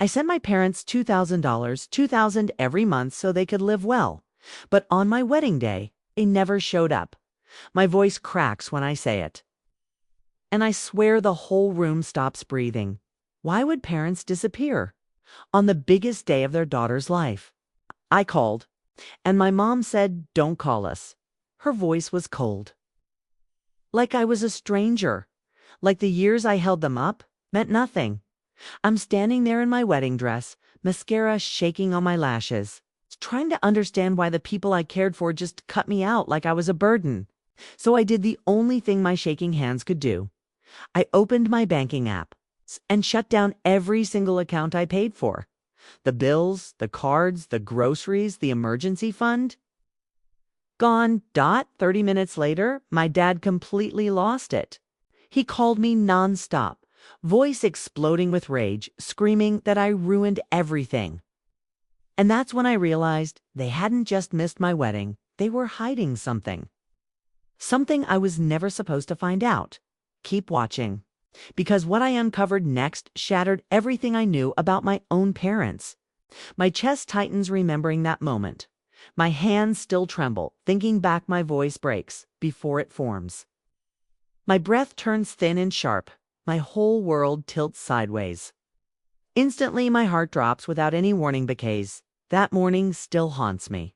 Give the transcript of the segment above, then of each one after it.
I sent my parents $2,000, $2,000 every month so they could live well. But on my wedding day, they never showed up. My voice cracks when I say it. And I swear the whole room stops breathing. Why would parents disappear on the biggest day of their daughter's life? I called, and my mom said, "Don't call us." Her voice was cold. Like I was a stranger. Like the years I held them up meant nothing. I'm standing there in my wedding dress, mascara shaking on my lashes, trying to understand why the people I cared for just cut me out like I was a burden. So I did the only thing my shaking hands could do. I opened my banking app and shut down every single account I paid for. The bills, the cards, the groceries, the emergency fund. Gone. 30 minutes later, my dad completely lost it. He called me nonstop, voice exploding with rage, screaming that I ruined everything. And that's when I realized they hadn't just missed my wedding, they were hiding something. Something I was never supposed to find out. Keep watching. Because what I uncovered next shattered everything I knew about my own parents. My chest tightens remembering that moment. My hands still tremble, thinking back my voice breaks before it forms. My breath turns thin and sharp. My whole world tilts sideways. Instantly, my heart drops without any warning bouquets. That morning still haunts me.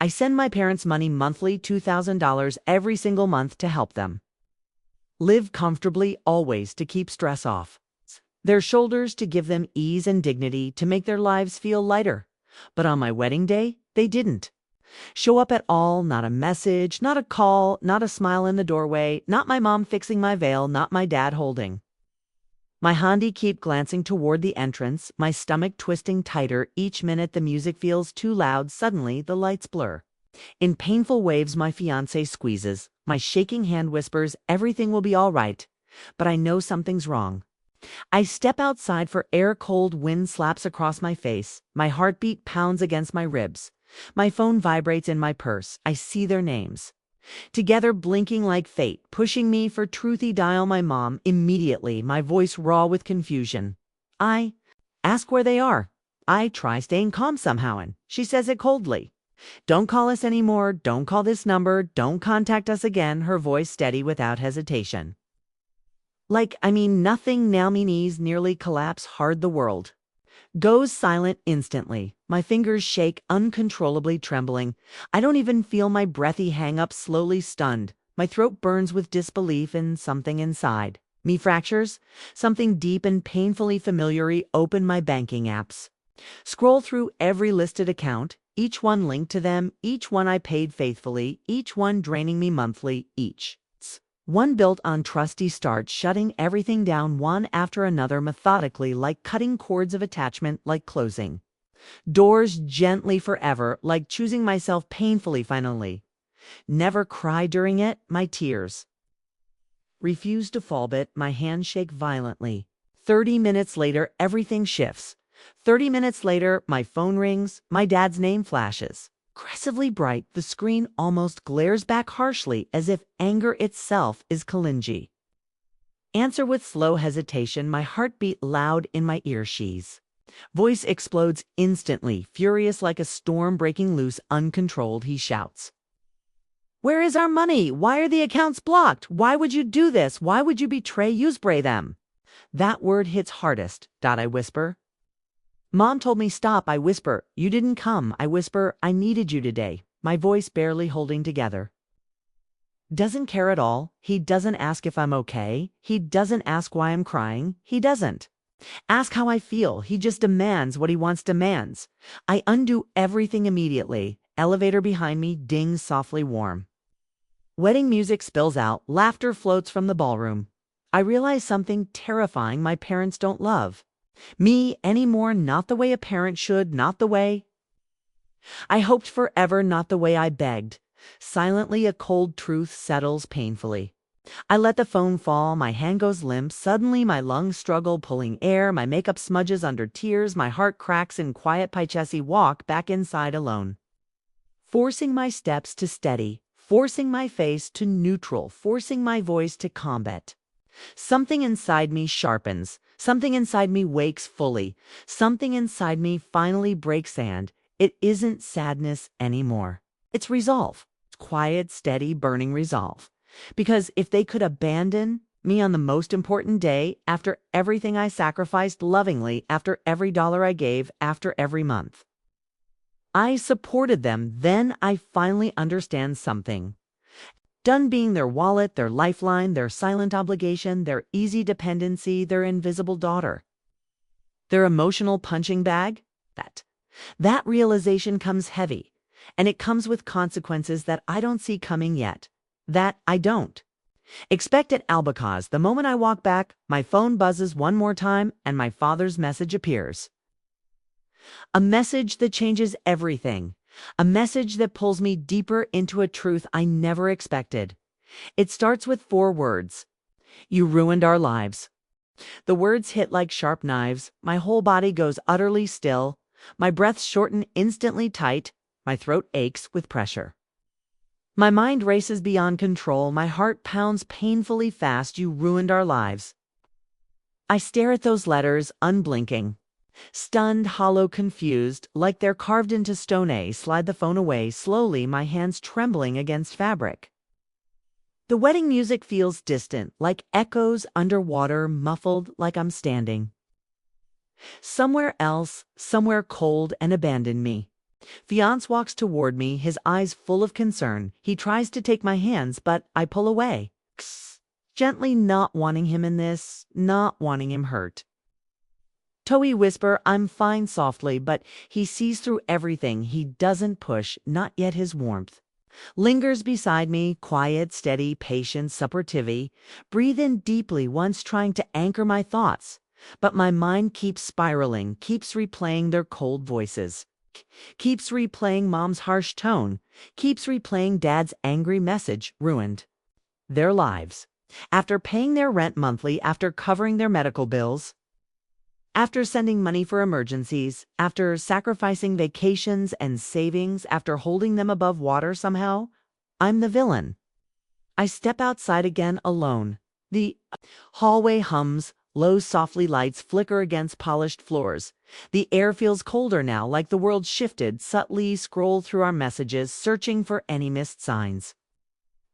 I send my parents money monthly, $2,000 every single month to help them live comfortably, always to keep stress off their shoulders, to give them ease and dignity, to make their lives feel lighter. But on my wedding day, they didn't show up at all. Not a message, not a call, not a smile in the doorway, not my mom fixing my veil, not my dad holding my handi. Keep glancing toward the entrance, my stomach twisting tighter. Each minute the music feels too loud. Suddenly the lights blur. In painful waves my fiancé squeezes. My shaking hand whispers, "Everything will be all right." But I know something's wrong. I step outside for air. Cold wind slaps across my face. My heartbeat pounds against my ribs. My phone vibrates in my purse. I see their names. Together, blinking like fate, pushing me for truthy. Dial my mom immediately, my voice raw with confusion. I ask where they are. I try staying calm somehow, and she says it coldly. "Don't call us anymore. Don't call this number. Don't contact us again." Her voice steady without hesitation. Nothing. Now my knees nearly collapse hard. The world goes silent instantly. My fingers shake, uncontrollably trembling. I don't even feel my breathy hang up, slowly stunned. My throat burns with disbelief, and something inside me fractures. Something deep and painfully familiar. Open my banking apps. Scroll through every listed account, each one linked to them, each one I paid faithfully, each one draining me monthly, each one built on trusty starts, shutting everything down one after another, methodically, like cutting cords of attachment, like closing doors gently forever, like choosing myself painfully. Finally, never cry during it. My tears refuse to fall, but my hands shake violently. 30 minutes later, everything shifts. 30 minutes later, my phone rings. My dad's name flashes. Aggressively bright, the screen almost glares back harshly, as if anger itself is Kalinji. Answer with slow hesitation, my heartbeat loud in my ear. She's voice explodes instantly, furious like a storm breaking loose, uncontrolled. He shouts, "Where is our money? Why are the accounts blocked? Why would you do this? Why would you betray Usbray them?" That word hits hardest. I whisper. "Mom told me stop." I whisper. "You didn't come." I whisper. "I needed you today." My voice barely holding together. Doesn't care at all. He doesn't ask if I'm okay. He doesn't ask why I'm crying. He doesn't ask how I feel. He just demands what he wants, demands. I undo everything immediately. Elevator behind me dings softly warm. Wedding music spills out. Laughter floats from the ballroom. I realize something terrifying. My parents don't love me anymore, not the way a parent should, not the way I hoped forever, not the way I begged. Silently, a cold truth settles painfully. I let the phone fall, my hand goes limp. Suddenly, my lungs struggle, pulling air, my makeup smudges under tears, my heart cracks in quiet. Pichesi walk back inside alone. Forcing my steps to steady, forcing my face to neutral, forcing my voice to combat. Something inside me sharpens. Something inside me wakes fully. Something inside me finally breaks, and it isn't sadness anymore. It's resolve. It's quiet, steady, burning resolve. Because if they could abandon me on the most important day, after everything I sacrificed lovingly, after every dollar I gave, after every month I supported them, then I finally understand something. Done being their wallet, their lifeline, their silent obligation, their easy dependency, their invisible daughter, their emotional punching bag. That realization comes heavy, and it comes with consequences that I don't see coming yet. That I don't expect at Albacaz. The moment I walk back, my phone buzzes one more time, and my father's message appears. A message that changes everything. A message that pulls me deeper into a truth I never expected. It starts with 4 words. You ruined our lives. The words hit like sharp knives. My whole body goes utterly still. My breaths shorten instantly tight. My throat aches with pressure. My mind races beyond control. My heart pounds painfully fast. You ruined our lives. I stare at those letters, unblinking. Stunned, hollow, confused, like they're carved into stone. I slide the phone away, slowly, my hands trembling against fabric. The wedding music feels distant, like echoes underwater, muffled, like I'm standing somewhere else, somewhere cold and abandoned me. Fiance walks toward me, his eyes full of concern. He tries to take my hands, but I pull away, gently, not wanting him in this, not wanting him hurt. Toey whisper, I'm fine, softly, but he sees through everything. He doesn't push, not yet. His warmth lingers beside me, quiet, steady, patient, supportive. Breathe in deeply, once trying to anchor my thoughts. But my mind keeps spiraling, keeps replaying their cold voices, keeps replaying mom's harsh tone, keeps replaying dad's angry message. Ruined their lives. After paying their rent monthly, after covering their medical bills, after sending money for emergencies, after sacrificing vacations and savings, after holding them above water somehow, I'm the villain. I step outside again alone. The hallway hums, low softly lights flicker against polished floors. The air feels colder now, like the world shifted, subtly scroll through our messages, searching for any missed signs.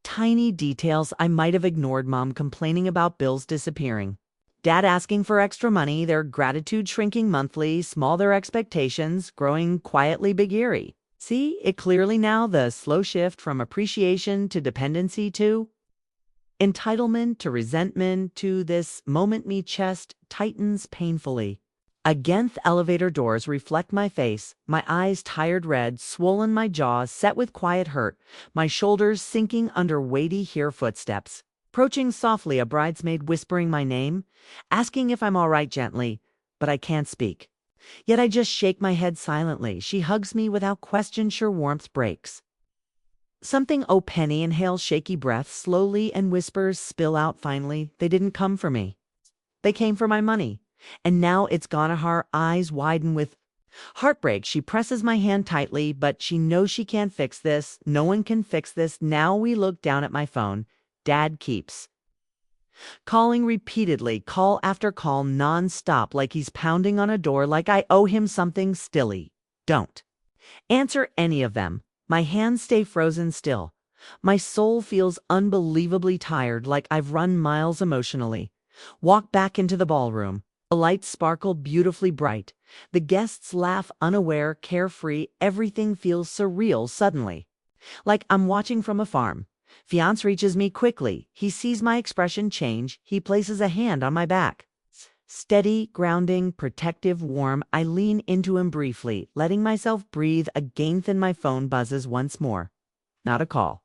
Tiny details I might have ignored, mom complaining about bills disappearing. Dad asking for extra money, their gratitude shrinking monthly, small their expectations, growing quietly big eerie. See it clearly now, the slow shift from appreciation to dependency to entitlement to resentment to this moment me chest tightens painfully. Against elevator doors reflect my face, my eyes tired red, swollen, my jaw set with quiet hurt, my shoulders sinking under weighty hear footsteps. Approaching softly, a bridesmaid whispering my name, asking if I'm all right gently, but I can't speak. Yet I just shake my head silently. She hugs me without question, sure warmth breaks. Something, oh Penny, inhales shaky breath slowly and whispers spill out finally. They didn't come for me. They came for my money. And now it's gone. Her eyes widen with heartbreak. She presses my hand tightly, but she knows she can't fix this. No one can fix this. Now we look down at my phone. Dad keeps calling repeatedly, call after call, non-stop, like he's pounding on a door, like I owe him something. Stilly don't answer any of them. My hands stay frozen still. My soul feels unbelievably tired, like I've run miles emotionally. Walk back into the ballroom. The lights sparkle beautifully bright. The guests laugh unaware, carefree. Everything feels surreal suddenly, like I'm watching from a farm. Fiance reaches me quickly. He sees my expression change. He places a hand on my back. Steady, grounding, protective, warm. I lean into him briefly, letting myself breathe. Again, then my phone buzzes once more. Not a call.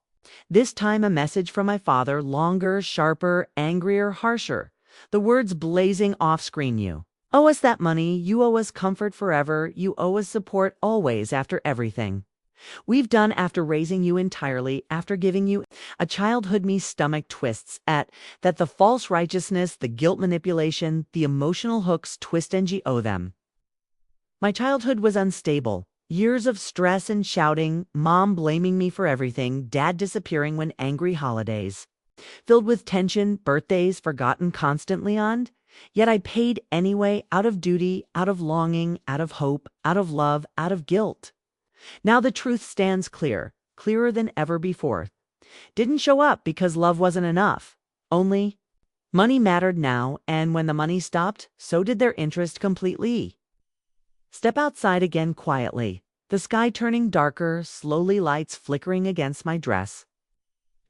This time a message from my father, longer, sharper, angrier, harsher. The words blazing off screen. You owe us that money. You owe us comfort forever. You owe us support always after everything we've done, after raising you entirely, after giving you a childhood. Me stomach twists at that, the false righteousness, the guilt manipulation, the emotional hooks twist, and you owe them. My childhood was unstable. Years of stress and shouting, mom blaming me for everything, dad disappearing when angry, holidays filled with tension, birthdays forgotten constantly on. Yet I paid anyway, out of duty, out of longing, out of hope, out of love, out of guilt. Now the truth stands clear, clearer than ever before. Didn't show up because love wasn't enough. Only money mattered now, and when the money stopped, so did their interest completely. Step outside again quietly, the sky turning darker, slowly lights flickering against my dress.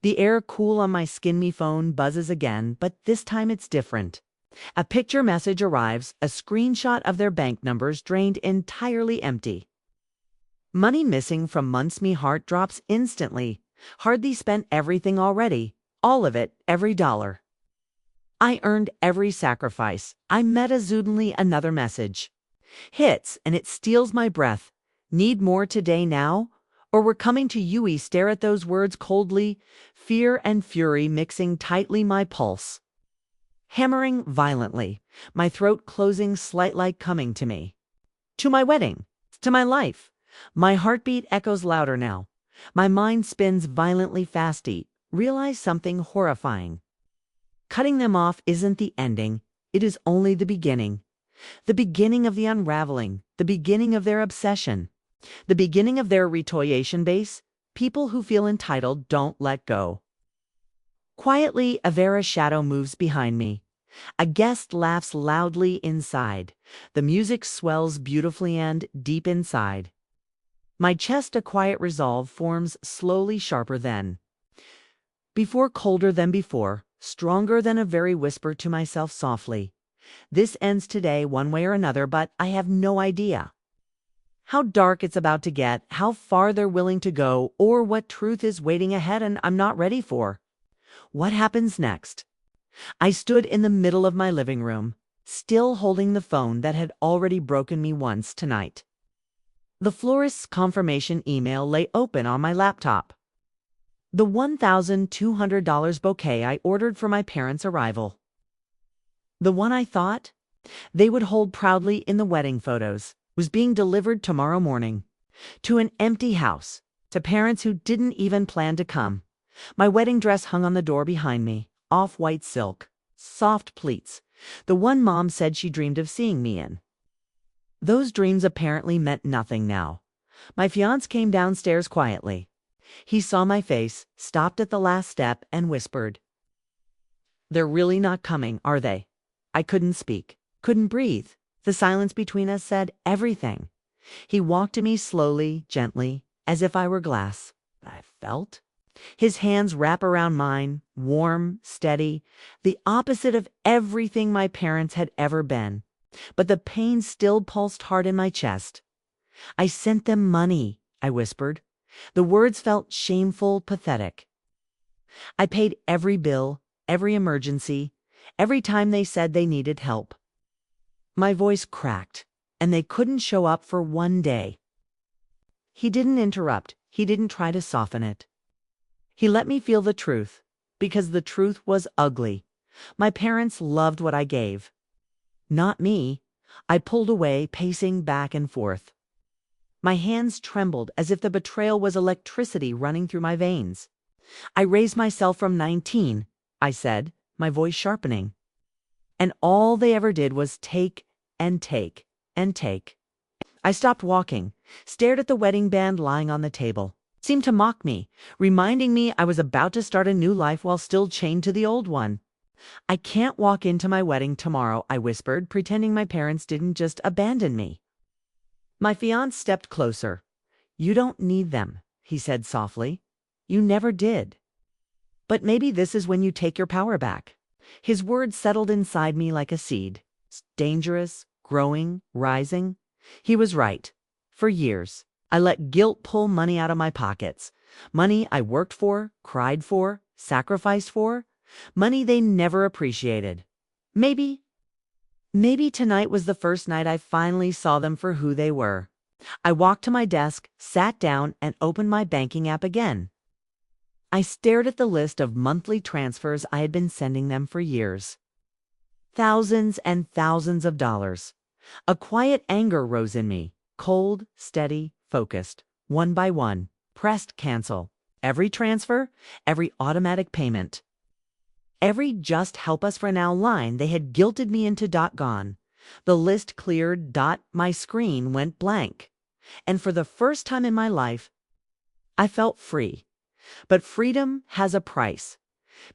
The air cool on my skin. Me phone buzzes again, but this time it's different. A picture message arrives, a screenshot of their bank numbers drained entirely empty. Money missing from months. Me heart drops instantly. Hardly spent everything already. All of it, every dollar. I earned every sacrifice. I met a suddenly another message. Hits, and it steals my breath. Need more today now? Or we're coming to you. We stare at those words coldly, fear and fury mixing tightly my pulse. Hammering violently, my throat closing slight like coming to me. To my wedding, to my life. My heartbeat echoes louder now. My mind spins violently fast. Realize something horrifying. Cutting them off isn't the ending, it is only the beginning. The beginning of the unraveling, the beginning of their obsession, the beginning of their retaliation base. People who feel entitled don't let go. Quietly, a Vera shadow moves behind me. A guest laughs loudly inside. The music swells beautifully and deep inside. My chest, a quiet resolve forms, slowly sharper than before, colder than before, stronger than a very whisper to myself softly. This ends today one way or another, but I have no idea how dark it's about to get, how far they're willing to go, or what truth is waiting ahead and I'm not ready for. What happens next? I stood in the middle of my living room, still holding the phone that had already broken me once tonight. The florist's confirmation email lay open on my laptop. The $1,200 bouquet I ordered for my parents' arrival. The one I thought they would hold proudly in the wedding photos was being delivered tomorrow morning. To an empty house, to parents who didn't even plan to come. My wedding dress hung on the door behind me, off-white silk, soft pleats, the one Mom said she dreamed of seeing me in. Those dreams apparently meant nothing now. My fiancé came downstairs quietly. He saw my face, stopped at the last step, and whispered, "They're really not coming, are they?" I couldn't speak, couldn't breathe. The silence between us said everything. He walked to me slowly, gently, as if I were glass. I felt his hands wrap around mine, warm, steady, the opposite of everything my parents had ever been. But the pain still pulsed hard in my chest. "I sent them money," I whispered. The words felt shameful, pathetic. "I paid every bill, every emergency, every time they said they needed help." My voice cracked, and they couldn't show up for one day. He didn't interrupt. He didn't try to soften it. He let me feel the truth, because the truth was ugly. My parents loved what I gave. Not me. I pulled away, pacing back and forth. My hands trembled as if the betrayal was electricity running through my veins. "I raised myself from 19, I said, my voice sharpening. "And all they ever did was take and take and take." I stopped walking, stared at the wedding band lying on the table. It seemed to mock me, reminding me I was about to start a new life while still chained to the old one. "I can't walk into my wedding tomorrow," I whispered, pretending my parents didn't just abandon me. My fiancé stepped closer. "You don't need them," he said softly. "You never did. But maybe this is when you take your power back." His words settled inside me like a seed. Dangerous, growing, rising. He was right. For years, I let guilt pull money out of my pockets. Money I worked for, cried for, sacrificed for. Money they never appreciated. Maybe tonight was the first night I finally saw them for who they were. I walked to my desk, sat down, and opened my banking app again. I stared at the list of monthly transfers I had been sending them for years. Thousands and thousands of dollars. A quiet anger rose in me, cold, steady, focused. One by one, pressed cancel. Every transfer, every automatic payment. Every "just help us for now" line they had guilted me into gone. The list cleared. My screen went blank. And for the first time in my life, I felt free. But freedom has a price.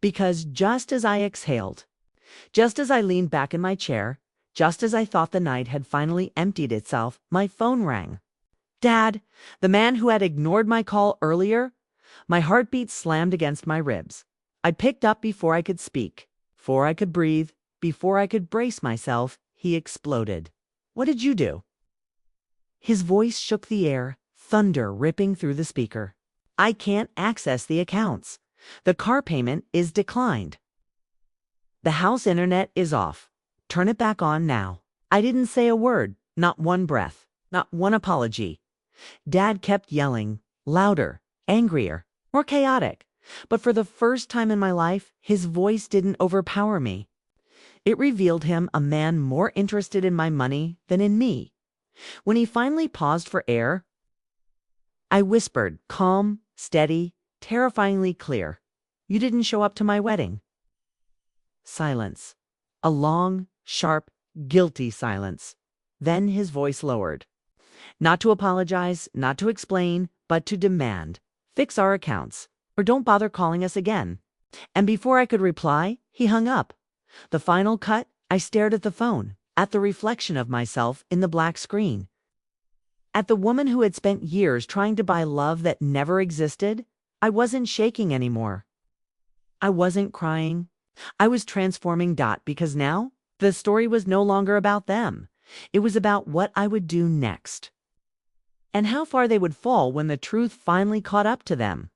Because just as I exhaled, just as I leaned back in my chair, just as I thought the night had finally emptied itself, my phone rang. Dad, the man who had ignored my call earlier. My heartbeat slammed against my ribs. I picked up before I could speak, before I could breathe, before I could brace myself. He exploded. "What did you do?" His voice shook the air, thunder ripping through the speaker. "I can't access the accounts. The car payment is declined. The house internet is off. Turn it back on now." I didn't say a word, not one breath, not one apology. Dad kept yelling, louder, angrier, more chaotic. But for the first time in my life, his voice didn't overpower me. It revealed him a man more interested in my money than in me. When he finally paused for air, I whispered, calm, steady, terrifyingly clear, "You didn't show up to my wedding." Silence. A long, sharp, guilty silence. Then his voice lowered. "Not to apologize, not to explain, but to demand. Fix our accounts, or don't bother calling us again." And before I could reply, he hung up. The final cut, I stared at the phone, at the reflection of myself in the black screen. At the woman who had spent years trying to buy love that never existed. I wasn't shaking anymore. I wasn't crying. I was transforming. Because now, the story was no longer about them. It was about what I would do next. And how far they would fall when the truth finally caught up to them.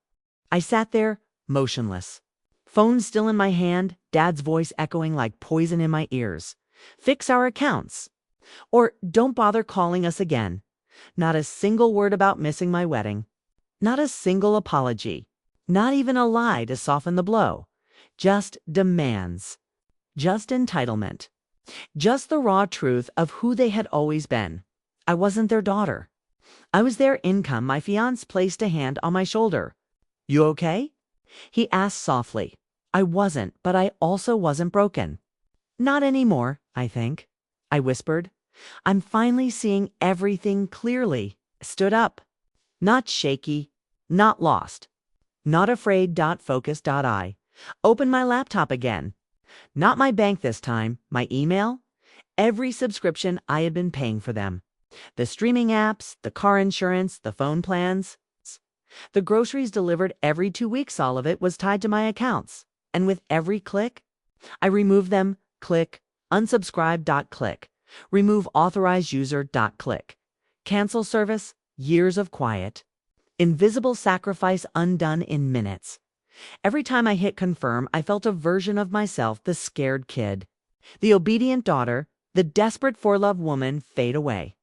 I sat there, motionless. Phone still in my hand, Dad's voice echoing like poison in my ears. "Fix our accounts." Or "Don't bother calling us again." Not a single word about missing my wedding. Not a single apology. Not even a lie to soften the blow. Just demands. Just entitlement. Just the raw truth of who they had always been. I wasn't their daughter. I was their income. My fiancé placed a hand on my shoulder. "You okay?" he asked softly. I wasn't, but I also wasn't broken. "Not anymore, I think," I whispered. "I'm finally seeing everything clearly." Stood up. Not shaky, not lost, not afraid. Focused. I opened my laptop again. Not my bank this time, my email. Every subscription I had been paying for them. The streaming apps, the car insurance, the phone plans. The groceries delivered every 2 weeks. All of it was tied to my accounts. And with every click, I removed them. Click. Unsubscribe. Click. Remove authorized user. Click. Cancel service. Years of quiet. Invisible sacrifice undone in minutes. Every time I hit confirm, I felt a version of myself, the scared kid, the obedient daughter, the desperate for love woman, fade away.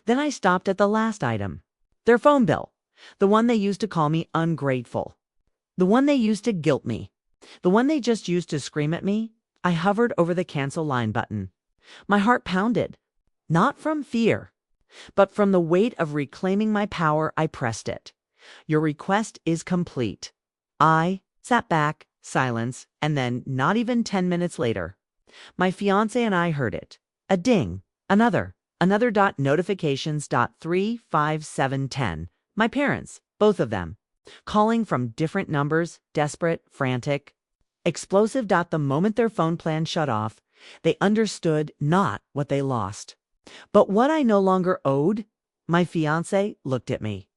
Then I stopped at the last item. Their phone bill. The one they used to call me ungrateful. The one they used to guilt me. The one they just used to scream at me. I hovered over the cancel line button. My heart pounded. Not from fear, but from the weight of reclaiming my power. I pressed it. "Your request is complete." I sat back, silence, and then, not even 10 minutes later, my fiancé and I heard it. A ding. Another. Notifications. 35710. My parents, both of them, calling from different numbers, desperate, frantic, explosive. The moment their phone plan shut off, they understood not what they lost, but what I no longer owed. My fiancé looked at me.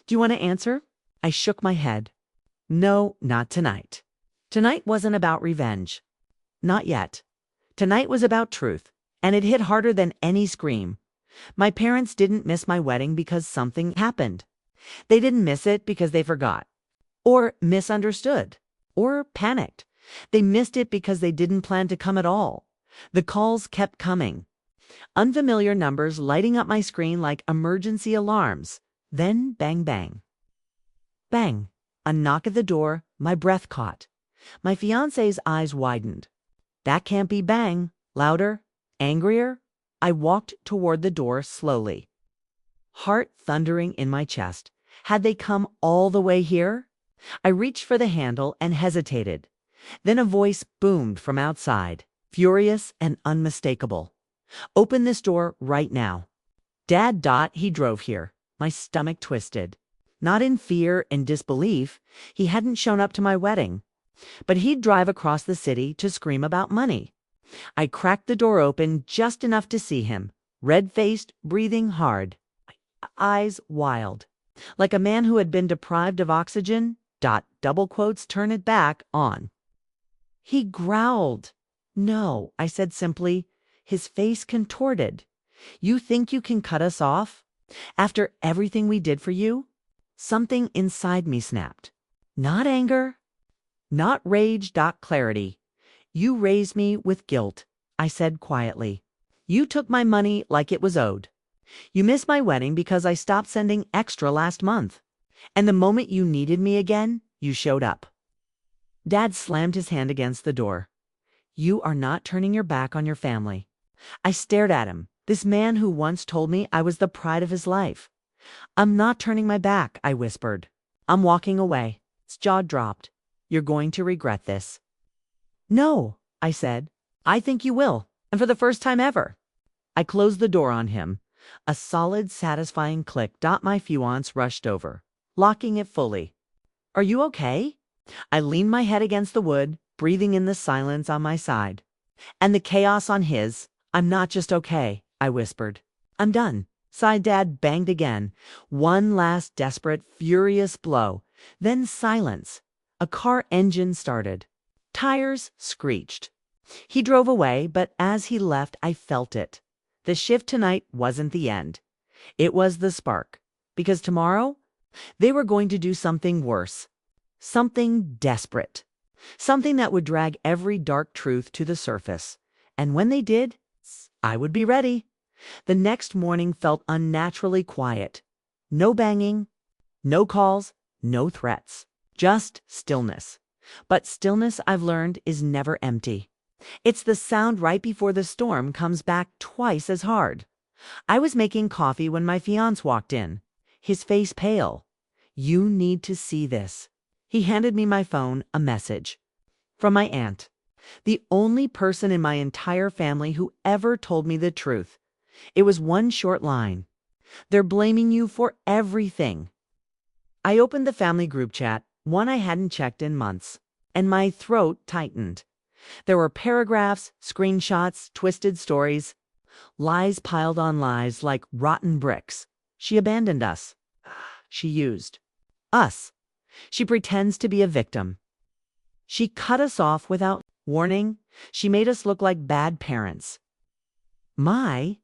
"Do you want to answer?" I shook my head. "No, not tonight." Tonight wasn't about revenge. Not yet. Tonight was about truth, and it hit harder than any scream. My parents didn't miss my wedding because something happened. They didn't miss it because they forgot, or misunderstood, or panicked. They missed it because they didn't plan to come at all. The calls kept coming. Unfamiliar numbers lighting up my screen like emergency alarms. Then bang, bang. Bang. A knock at the door. My breath caught. My fiancé's eyes widened. "That can't be." Bang. Louder. Angrier. I walked toward the door slowly. Heart thundering in my chest. Had they come all the way here? I reached for the handle and hesitated. Then a voice boomed from outside, furious and unmistakable. "Open this door right now." Dad. He drove here. My stomach twisted. Not in fear and disbelief. He hadn't shown up to my wedding. But he'd drive across the city to scream about money. I cracked the door open just enough to see him, red-faced, breathing hard, eyes wild, like a man who had been deprived of oxygen. Double quotes, turn it back on. He growled. "No," I said simply, his face contorted. "You think you can cut us off? After everything we did for you?" Something inside me snapped. Not anger, not rage. Clarity. "You raised me with guilt," I said quietly. "You took my money like it was owed. You missed my wedding because I stopped sending extra last month. And the moment you needed me again, you showed up." Dad slammed his hand against the door. "You are not turning your back on your family." I stared at him, this man who once told me I was the pride of his life. "I'm not turning my back," I whispered. "I'm walking away." His jaw dropped. "You're going to regret this." "No," I said. "I think you will, and for the first time ever." I closed the door on him. A solid, satisfying click. My fiance rushed over, locking it fully. "Are you okay?" I leaned my head against the wood, breathing in the silence on my side, and the chaos on his. "I'm not just okay," I whispered. "I'm done." Sighed. Dad banged again. One last desperate, furious blow. Then silence. A car engine started. Tires screeched. He drove away, but as he left, I felt it. The shift tonight wasn't the end. It was the spark. Because tomorrow, they were going to do something worse. Something desperate. Something that would drag every dark truth to the surface. And when they did, I would be ready. The next morning felt unnaturally quiet. No banging, no calls, no threats. Just stillness. But stillness, I've learned, is never empty. It's the sound right before the storm comes back twice as hard. I was making coffee when my fiance walked in, his face pale. "You need to see this." He handed me my phone, a message. From my aunt. The only person in my entire family who ever told me the truth. It was one short line. "They're blaming you for everything." I opened the family group chat, one I hadn't checked in months, and my throat tightened. There were paragraphs, screenshots, twisted stories, lies piled on lies like rotten bricks. She abandoned us. She used us. She pretends to be a victim. She cut us off without warning. She made us look like bad parents. My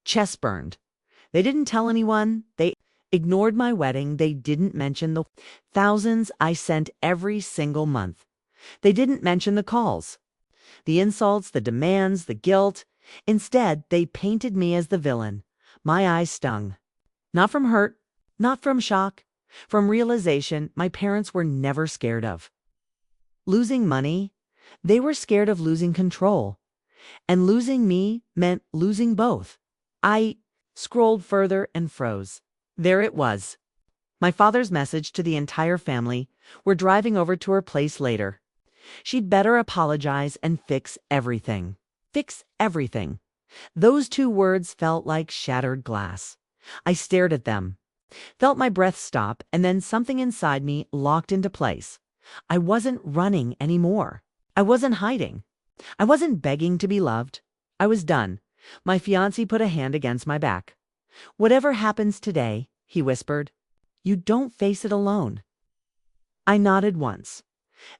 chest burned. They didn't tell anyone. They ignored my wedding. They didn't mention the thousands I sent every single month. They didn't mention the calls, the insults, the demands, the guilt. Instead, they painted me as the villain. My eyes stung. Not from hurt, not from shock, from realization my parents were never scared of. Losing money, they were scared of losing control. And losing me meant losing both. I scrolled further and froze. There it was. My father's message to the entire family. "We're driving over to her place later. She'd better apologize and fix everything." Fix everything. Those two words felt like shattered glass. I stared at them, felt my breath stop, and then something inside me locked into place. I wasn't running anymore. I wasn't hiding. I wasn't begging to be loved. I was done. My fiancé put a hand against my back. "Whatever happens today," he whispered, "you don't face it alone." I nodded once.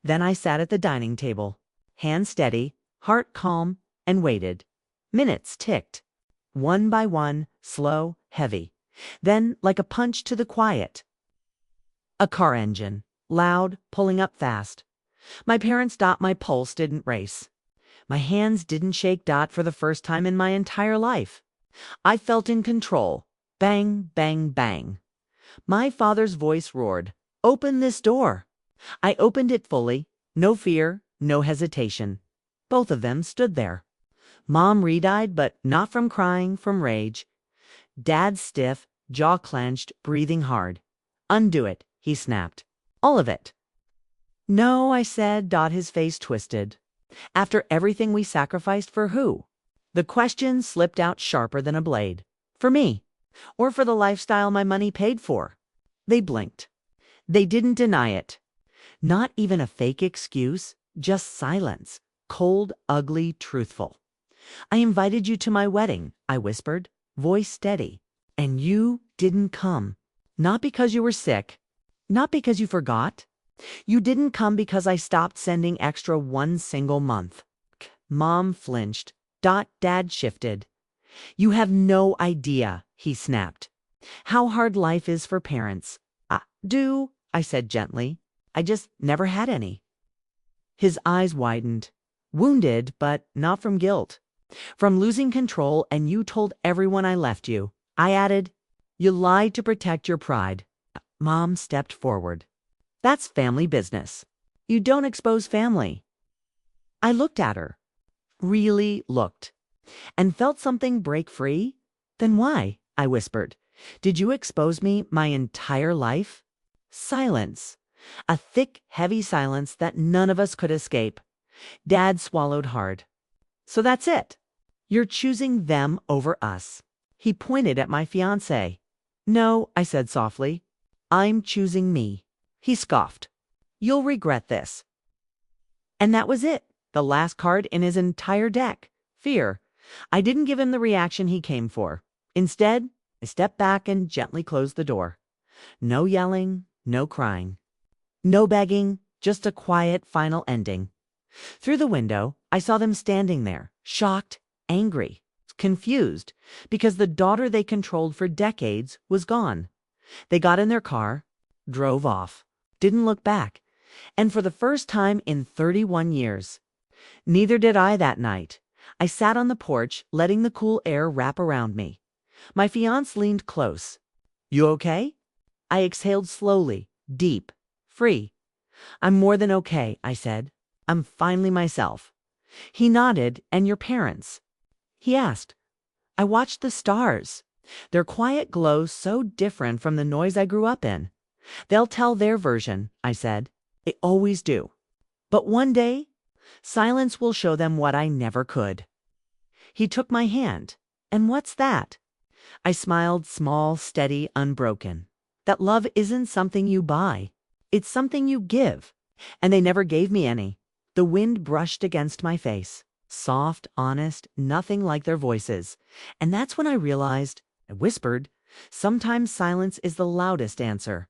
Then I sat at the dining table, hand steady, heart calm, and waited. Minutes ticked. One by one, slow, heavy. Then, like a punch to the quiet, a car engine, loud, pulling up fast. My parents. My pulse didn't race. My hands didn't shake. For the first time in my entire life, I felt in control. Bang, bang, bang. My father's voice roared, "Open this door." I opened it fully. No fear, no hesitation. Both of them stood there. Mom red-eyed, but not from crying, from rage. Dad stiff, jaw clenched, breathing hard. "Undo it," he snapped. "All of it." No, I said. His face twisted. After everything we sacrificed for who? The question slipped out sharper than a blade. For me. Or for the lifestyle my money paid for. They blinked. They didn't deny it. Not even a fake excuse, just silence. Cold, ugly, truthful. I invited you to my wedding, I whispered, voice steady. And you didn't come. Not because you were sick. Not because you forgot. You didn't come because I stopped sending extra one single month. Mom flinched. Dad shifted. You have no idea, he snapped, how hard life is for parents. I said gently. I just never had any. His eyes widened. Wounded, but not from guilt. From losing control, and you told everyone I left you. I added, you lied to protect your pride. Mom stepped forward. That's family business. You don't expose family. I looked at her. Really looked. And felt something break free? Then why? I whispered. Did you expose me my entire life? Silence. A thick, heavy silence that none of us could escape. Dad swallowed hard. So that's it. You're choosing them over us. He pointed at my fiancé. No, I said softly. I'm choosing me. He scoffed. You'll regret this. And that was it. The last card in his entire deck. Fear. I didn't give him the reaction he came for. Instead, I stepped back and gently closed the door. No yelling, no crying. No begging, just a quiet final ending. Through the window, I saw them standing there, shocked, angry, confused, because the daughter they controlled for decades was gone. They got in their car, drove off, didn't look back, and for the first time in 31 years. Neither did I that night. I sat on the porch, letting the cool air wrap around me. My fiancé leaned close. You okay? I exhaled slowly, deep, free. I'm more than okay, I said. I'm finally myself. He nodded. And your parents? He asked. I watched the stars. Their quiet glow so different from the noise I grew up in. They'll tell their version, I said. They always do. But one day, silence will show them what I never could. He took my hand. And what's that? I smiled, small, steady, unbroken. That love isn't something you buy. It's something you give. And they never gave me any. The wind brushed against my face. Soft, honest, nothing like their voices. And that's when I realized, I whispered, sometimes silence is the loudest answer.